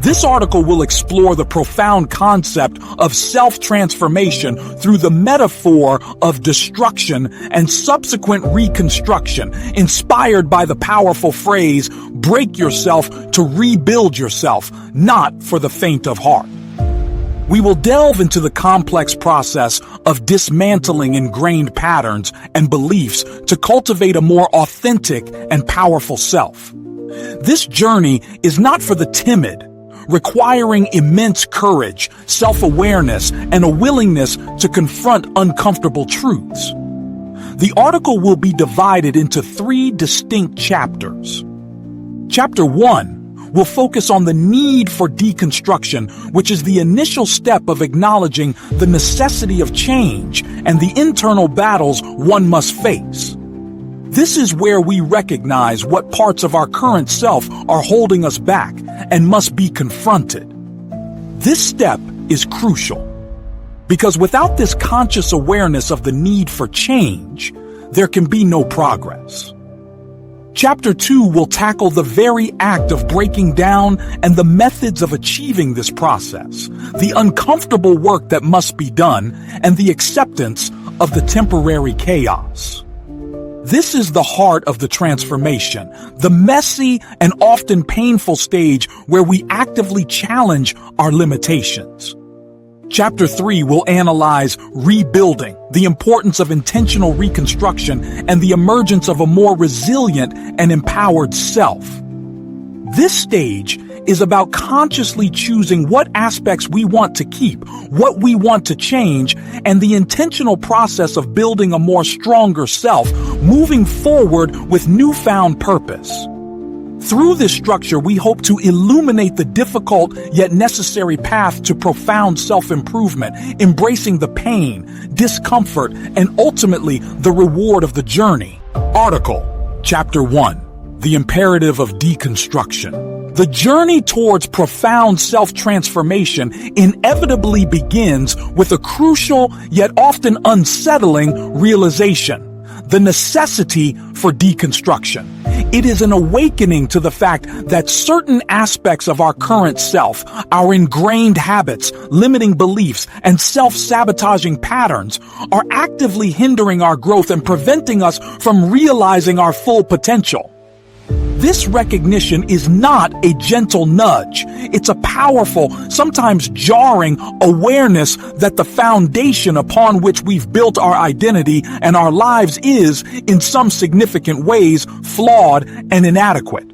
This article will explore the profound concept of self-transformation through the metaphor of destruction and subsequent reconstruction, inspired by the powerful phrase, "Break yourself to rebuild yourself," not for the faint of heart. We will delve into the complex process of dismantling ingrained patterns and beliefs to cultivate a more authentic and powerful self. This journey is not for the timid, requiring immense courage, self-awareness, and a willingness to confront uncomfortable truths. The article will be divided into 3 distinct chapters. Chapter 1 will focus on the need for deconstruction, which is the initial step of acknowledging the necessity of change and the internal battles one must face. This is where we recognize what parts of our current self are holding us back and must be confronted. This step is crucial, because without this conscious awareness of the need for change, there can be no progress. Chapter 2 will tackle the very act of breaking down and the methods of achieving this process, the uncomfortable work that must be done, and the acceptance of the temporary chaos. This is the heart of the transformation, the messy and often painful stage where we actively challenge our limitations. Chapter 3 will analyze rebuilding, the importance of intentional reconstruction, and the emergence of a more resilient and empowered self. This stage is about consciously choosing what aspects we want to keep, what we want to change, and the intentional process of building a more stronger self, moving forward with newfound purpose. Through this structure, we hope to illuminate the difficult yet necessary path to profound self-improvement, embracing the pain, discomfort, and ultimately the reward of the journey. Article, Chapter 1, The Imperative of Deconstruction. The journey towards profound self-transformation inevitably begins with a crucial yet often unsettling realization: the necessity for deconstruction. It is an awakening to the fact that certain aspects of our current self, our ingrained habits, limiting beliefs, and self-sabotaging patterns are actively hindering our growth and preventing us from realizing our full potential. This recognition is not a gentle nudge. It's a powerful, sometimes jarring awareness that the foundation upon which we've built our identity and our lives is, in some significant ways, flawed and inadequate.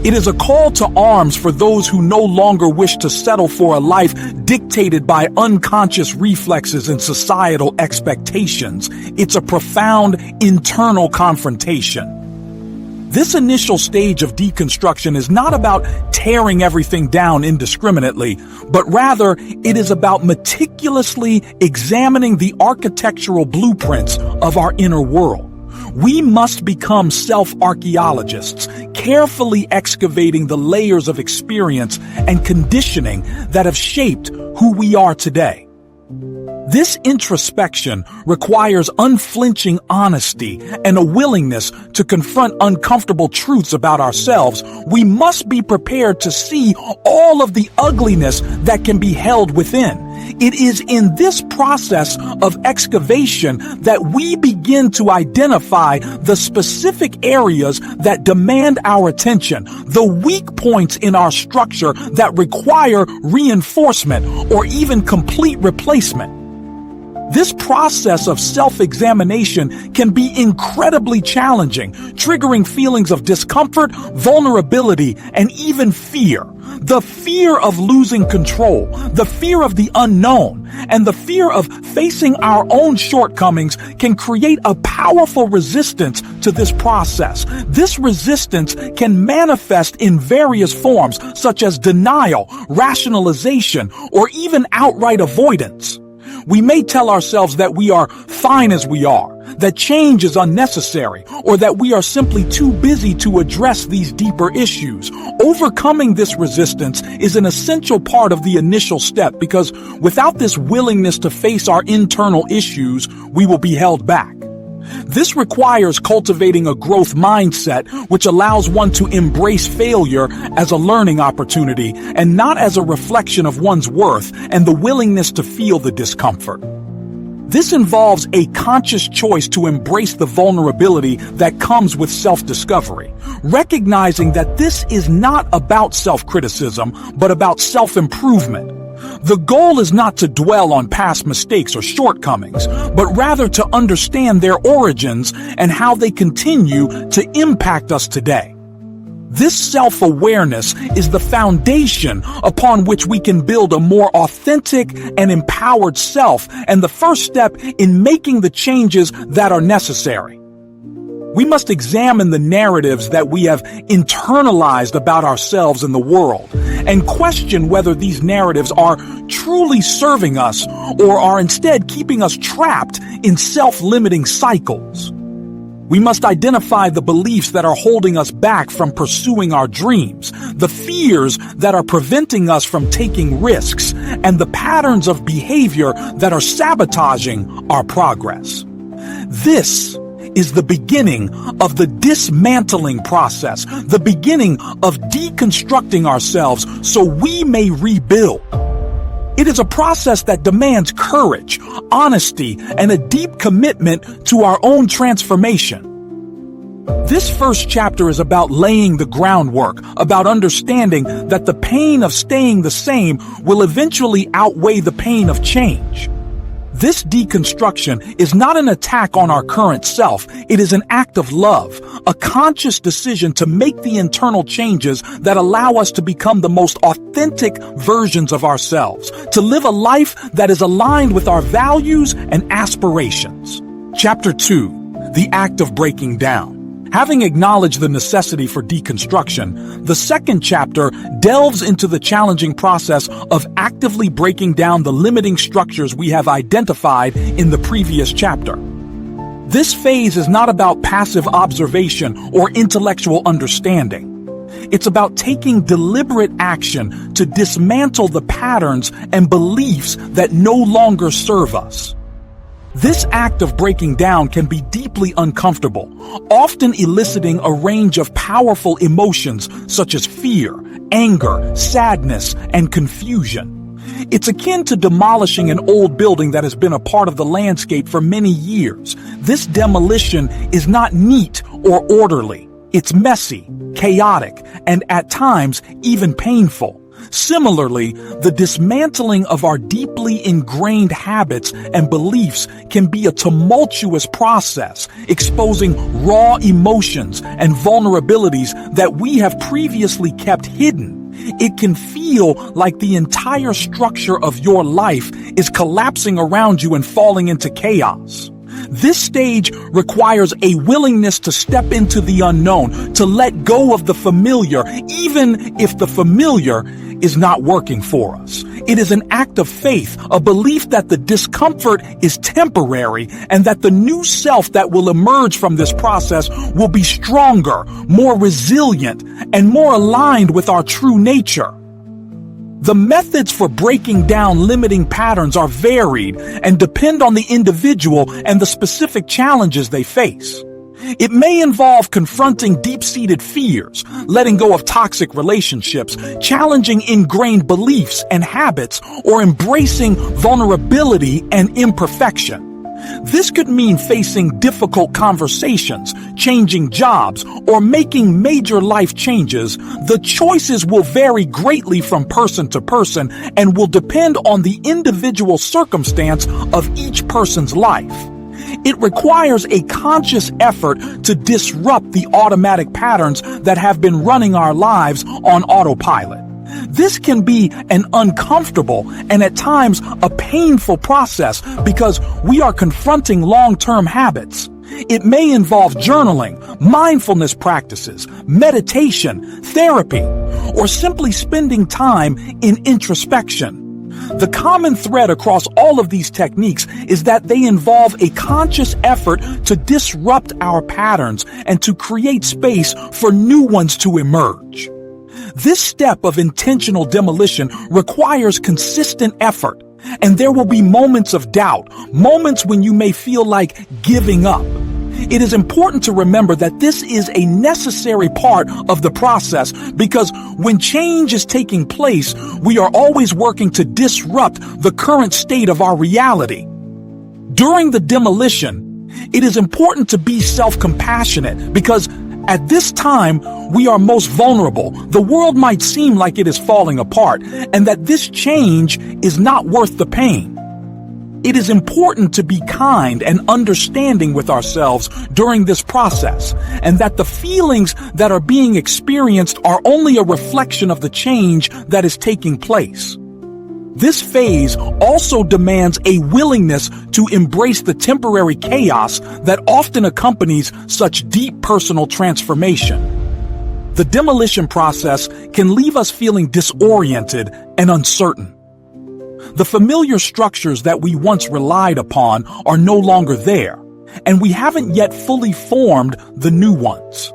It is a call to arms for those who no longer wish to settle for a life dictated by unconscious reflexes and societal expectations. It's a profound internal confrontation. This initial stage of deconstruction is not about tearing everything down indiscriminately, but rather it is about meticulously examining the architectural blueprints of our inner world. We must become self-archaeologists, carefully excavating the layers of experience and conditioning that have shaped who we are today. This introspection requires unflinching honesty and a willingness to confront uncomfortable truths about ourselves. We must be prepared to see all of the ugliness that can be held within. It is in this process of excavation that we begin to identify the specific areas that demand our attention, the weak points in our structure that require reinforcement or even complete replacement. This process of self-examination can be incredibly challenging, triggering feelings of discomfort, vulnerability, and even fear. The fear of losing control, the fear of the unknown, and the fear of facing our own shortcomings can create a powerful resistance to this process. This resistance can manifest in various forms, such as denial, rationalization, or even outright avoidance. We may tell ourselves that we are fine as we are, that change is unnecessary, or that we are simply too busy to address these deeper issues. Overcoming this resistance is an essential part of the initial step, because without this willingness to face our internal issues, we will be held back. This requires cultivating a growth mindset which allows one to embrace failure as a learning opportunity and not as a reflection of one's worth, and the willingness to feel the discomfort. This involves a conscious choice to embrace the vulnerability that comes with self-discovery, recognizing that this is not about self-criticism, but about self-improvement. The goal is not to dwell on past mistakes or shortcomings, but rather to understand their origins and how they continue to impact us today. This self-awareness is the foundation upon which we can build a more authentic and empowered self, and the first step in making the changes that are necessary. We must examine the narratives that we have internalized about ourselves and the world, and question whether these narratives are truly serving us or are instead keeping us trapped in self-limiting cycles. We must identify the beliefs that are holding us back from pursuing our dreams, the fears that are preventing us from taking risks, and the patterns of behavior that are sabotaging our progress. This is the beginning of the dismantling process, the beginning of deconstructing ourselves so we may rebuild. It is a process that demands courage, honesty, and a deep commitment to our own transformation. This first chapter is about laying the groundwork, about understanding that the pain of staying the same will eventually outweigh the pain of change. This deconstruction is not an attack on our current self. It is an act of love, a conscious decision to make the internal changes that allow us to become the most authentic versions of ourselves, to live a life that is aligned with our values and aspirations. Chapter 2, The Act of Breaking Down. Having acknowledged the necessity for deconstruction, the second chapter delves into the challenging process of actively breaking down the limiting structures we have identified in the previous chapter. This phase is not about passive observation or intellectual understanding. It's about taking deliberate action to dismantle the patterns and beliefs that no longer serve us. This act of breaking down can be deeply uncomfortable, often eliciting a range of powerful emotions such as fear, anger, sadness, and confusion. It's akin to demolishing an old building that has been a part of the landscape for many years. This demolition is not neat or orderly. It's messy, chaotic, and at times even painful. Similarly, the dismantling of our deeply ingrained habits and beliefs can be a tumultuous process, exposing raw emotions and vulnerabilities that we have previously kept hidden. It can feel like the entire structure of your life is collapsing around you and falling into chaos. This stage requires a willingness to step into the unknown, to let go of the familiar, even if the familiar is not working for us. It is an act of faith, a belief that the discomfort is temporary and that the new self that will emerge from this process will be stronger, more resilient, and more aligned with our true nature. The methods for breaking down limiting patterns are varied and depend on the individual and the specific challenges they face. It may involve confronting deep-seated fears, letting go of toxic relationships, challenging ingrained beliefs and habits, or embracing vulnerability and imperfection. This could mean facing difficult conversations, changing jobs, or making major life changes. The choices will vary greatly from person to person and will depend on the individual circumstance of each person's life. It requires a conscious effort to disrupt the automatic patterns that have been running our lives on autopilot. This can be an uncomfortable and at times a painful process because we are confronting long-term habits. It may involve journaling, mindfulness practices, meditation, therapy, or simply spending time in introspection. The common thread across all of these techniques is that they involve a conscious effort to disrupt our patterns and to create space for new ones to emerge. This step of intentional demolition requires consistent effort, and there will be moments of doubt, moments when you may feel like giving up. It is important to remember that this is a necessary part of the process because when change is taking place, we are always working to disrupt the current state of our reality. During the demolition, it is important to be self-compassionate because at this time, we are most vulnerable. The world might seem like it is falling apart and that this change is not worth the pain. It is important to be kind and understanding with ourselves during this process, and that the feelings that are being experienced are only a reflection of the change that is taking place. This phase also demands a willingness to embrace the temporary chaos that often accompanies such deep personal transformation. The demolition process can leave us feeling disoriented and uncertain. The familiar structures that we once relied upon are no longer there, and we haven't yet fully formed the new ones.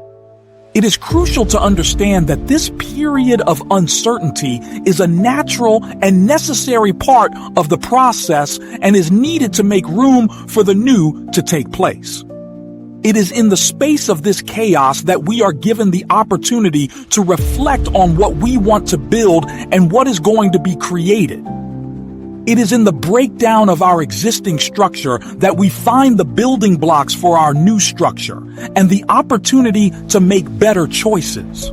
It is crucial to understand that this period of uncertainty is a natural and necessary part of the process and is needed to make room for the new to take place. It is in the space of this chaos that we are given the opportunity to reflect on what we want to build and what is going to be created. It is in the breakdown of our existing structure that we find the building blocks for our new structure and the opportunity to make better choices.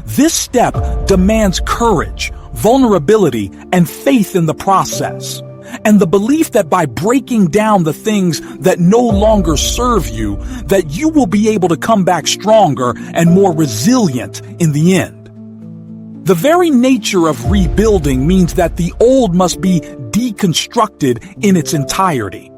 This step demands courage, vulnerability, and faith in the process, and the belief that by breaking down the things that no longer serve you, that you will be able to come back stronger and more resilient in the end. The very nature of rebuilding means that the old must be deconstructed in its entirety.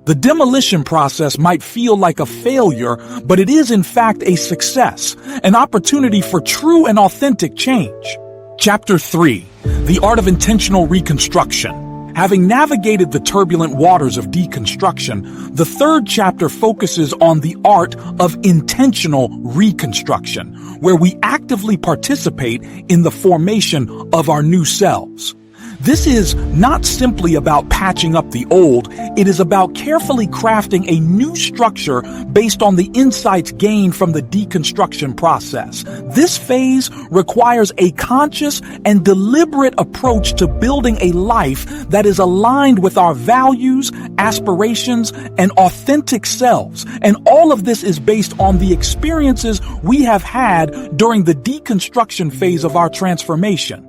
The demolition process might feel like a failure, but it is in fact a success, an opportunity for true and authentic change. Chapter 3: The Art of Intentional Reconstruction. Having navigated the turbulent waters of deconstruction, the third chapter focuses on the art of intentional reconstruction, where we actively participate in the formation of our new selves. This is not simply about patching up the old, it is about carefully crafting a new structure based on the insights gained from the deconstruction process. This phase requires a conscious and deliberate approach to building a life that is aligned with our values, aspirations, and authentic selves. And all of this is based on the experiences we have had during the deconstruction phase of our transformation.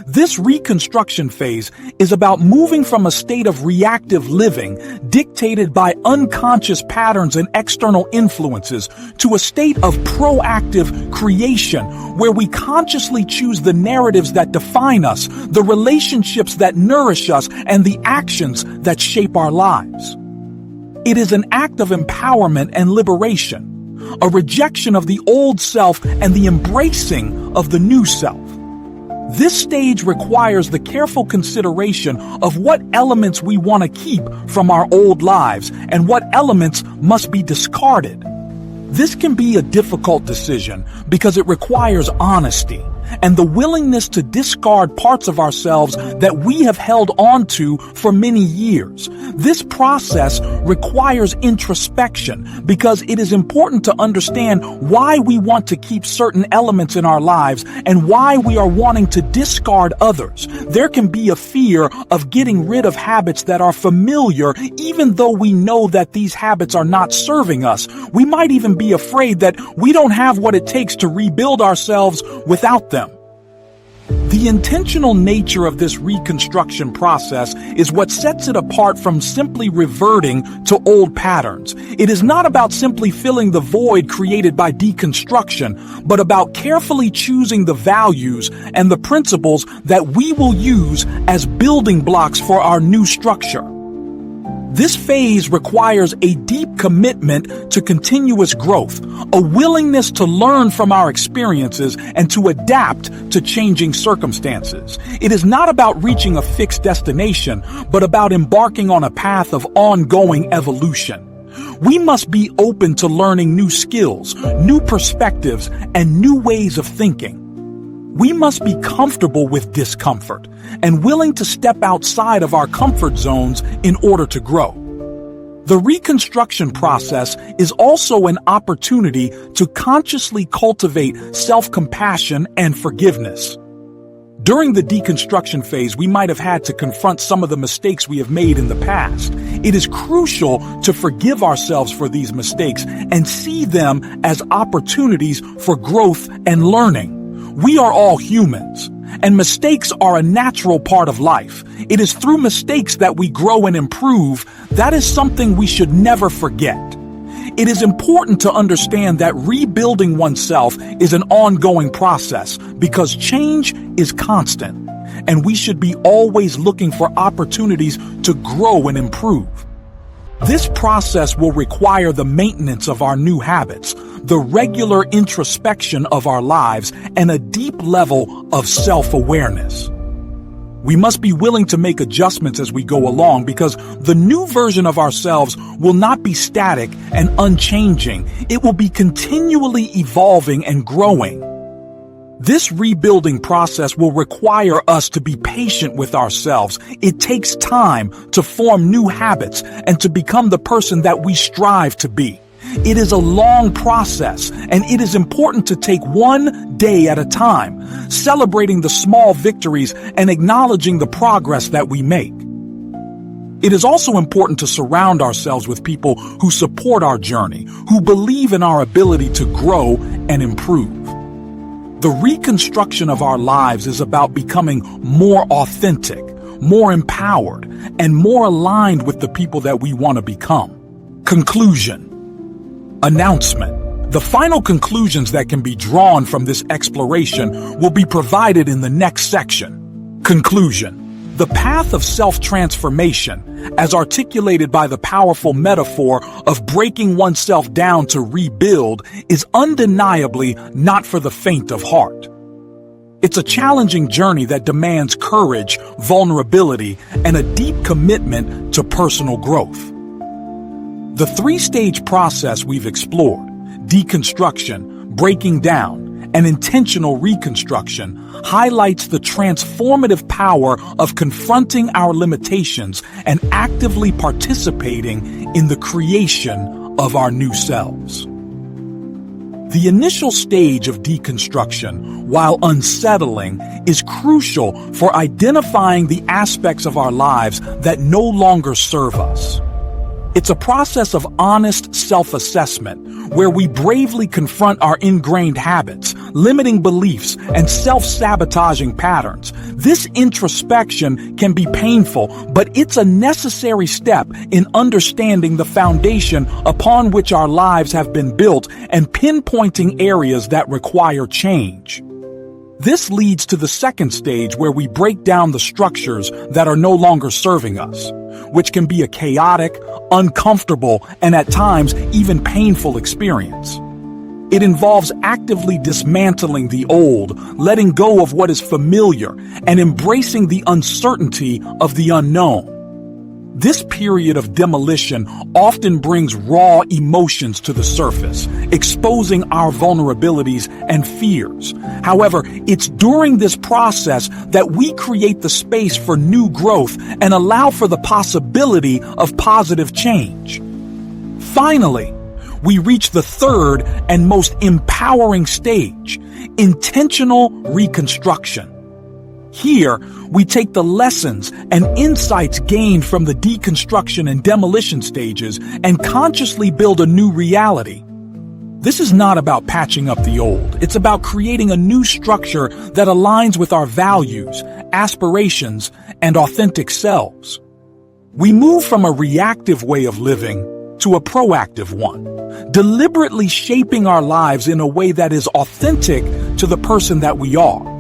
This reconstruction phase is about moving from a state of reactive living, dictated by unconscious patterns and external influences, to a state of proactive creation, where we consciously choose the narratives that define us, the relationships that nourish us, and the actions that shape our lives. It is an act of empowerment and liberation, a rejection of the old self and the embracing of the new self. This stage requires the careful consideration of what elements we want to keep from our old lives and what elements must be discarded. This can be a difficult decision because it requires honesty and the willingness to discard parts of ourselves that we have held on to for many years. This process requires introspection because it is important to understand why we want to keep certain elements in our lives and why we are wanting to discard others. There can be a fear of getting rid of habits that are familiar, even though we know that these habits are not serving us. We might even be afraid that we don't have what it takes to rebuild ourselves without them. The intentional nature of this reconstruction process is what sets it apart from simply reverting to old patterns. It is not about simply filling the void created by deconstruction, but about carefully choosing the values and the principles that we will use as building blocks for our new structure. This phase requires a deep commitment to continuous growth, a willingness to learn from our experiences and to adapt to changing circumstances. It is not about reaching a fixed destination, but about embarking on a path of ongoing evolution. We must be open to learning new skills, new perspectives, and new ways of thinking. We must be comfortable with discomfort and willing to step outside of our comfort zones in order to grow. The reconstruction process is also an opportunity to consciously cultivate self-compassion and forgiveness. During the deconstruction phase, we might have had to confront some of the mistakes we have made in the past. It is crucial to forgive ourselves for these mistakes and see them as opportunities for growth and learning. We are all humans, and mistakes are a natural part of life. It is through mistakes that we grow and improve. That is something we should never forget. It is important to understand that rebuilding oneself is an ongoing process because change is constant, and we should be always looking for opportunities to grow and improve. This process will require the maintenance of our new habits, the regular introspection of our lives, and a deep level of self-awareness. We must be willing to make adjustments as we go along because the new version of ourselves will not be static and unchanging. It will be continually evolving and growing. This rebuilding process will require us to be patient with ourselves. It takes time to form new habits and to become the person that we strive to be. It is a long process, and it is important to take one day at a time, celebrating the small victories and acknowledging the progress that we make. It is also important to surround ourselves with people who support our journey, who believe in our ability to grow and improve. The reconstruction of our lives is about becoming more authentic, more empowered, and more aligned with the people that we want to become. Conclusion. Announcement. The final conclusions that can be drawn from this exploration will be provided in the next section. Conclusion. The path of self-transformation, as articulated by the powerful metaphor of breaking oneself down to rebuild, is undeniably not for the faint of heart. It's a challenging journey that demands courage, vulnerability, and a deep commitment to personal growth. The three-stage process we've explored, deconstruction, breaking down, and intentional reconstruction, highlights the transformative power of confronting our limitations and actively participating in the creation of our new selves. The initial stage of deconstruction, while unsettling, is crucial for identifying the aspects of our lives that no longer serve us. It's a process of honest self-assessment where we bravely confront our ingrained habits, limiting beliefs, and self-sabotaging patterns. This introspection can be painful, but it's a necessary step in understanding the foundation upon which our lives have been built and pinpointing areas that require change. This leads to the second stage where we break down the structures that are no longer serving us, which can be a chaotic, uncomfortable, and at times even painful experience. It involves actively dismantling the old, letting go of what is familiar, and embracing the uncertainty of the unknown. This period of demolition often brings raw emotions to the surface, exposing our vulnerabilities and fears. However, it's during this process that we create the space for new growth and allow for the possibility of positive change. Finally, we reach the third and most empowering stage, intentional reconstruction. Here, we take the lessons and insights gained from the deconstruction and demolition stages and consciously build a new reality. This is not about patching up the old. It's about creating a new structure that aligns with our values, aspirations, and authentic selves. We move from a reactive way of living to a proactive one, deliberately shaping our lives in a way that is authentic to the person that we are.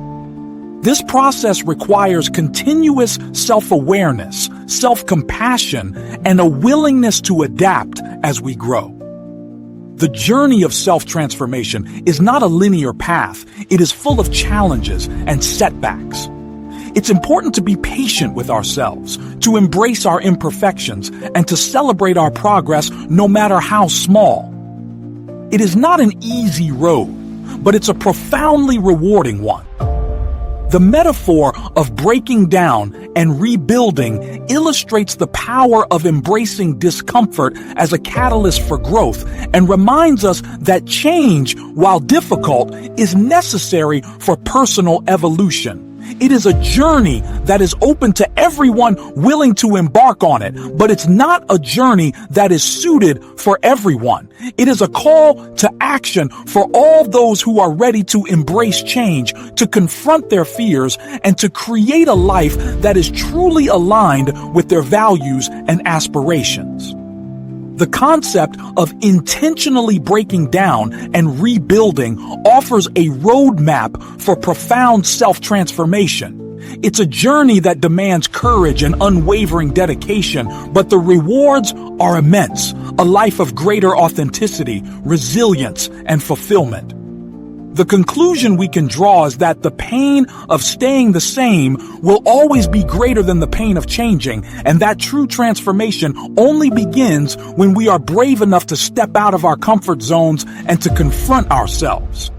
This process requires continuous self-awareness, self-compassion, and a willingness to adapt as we grow. The journey of self-transformation is not a linear path. It is full of challenges and setbacks. It's important to be patient with ourselves, to embrace our imperfections, and to celebrate our progress no matter how small. It is not an easy road, but it's a profoundly rewarding one. The metaphor of breaking down and rebuilding illustrates the power of embracing discomfort as a catalyst for growth and reminds us that change, while difficult, is necessary for personal evolution. It is a journey that is open to everyone willing to embark on it, but it's not a journey that is suited for everyone. It is a call to action for all those who are ready to embrace change, to confront their fears, and to create a life that is truly aligned with their values and aspirations. The concept of intentionally breaking down and rebuilding offers a roadmap for profound self-transformation. It's a journey that demands courage and unwavering dedication, but the rewards are immense, a life of greater authenticity, resilience, and fulfillment. The conclusion we can draw is that the pain of staying the same will always be greater than the pain of changing, and that true transformation only begins when we are brave enough to step out of our comfort zones and to confront ourselves.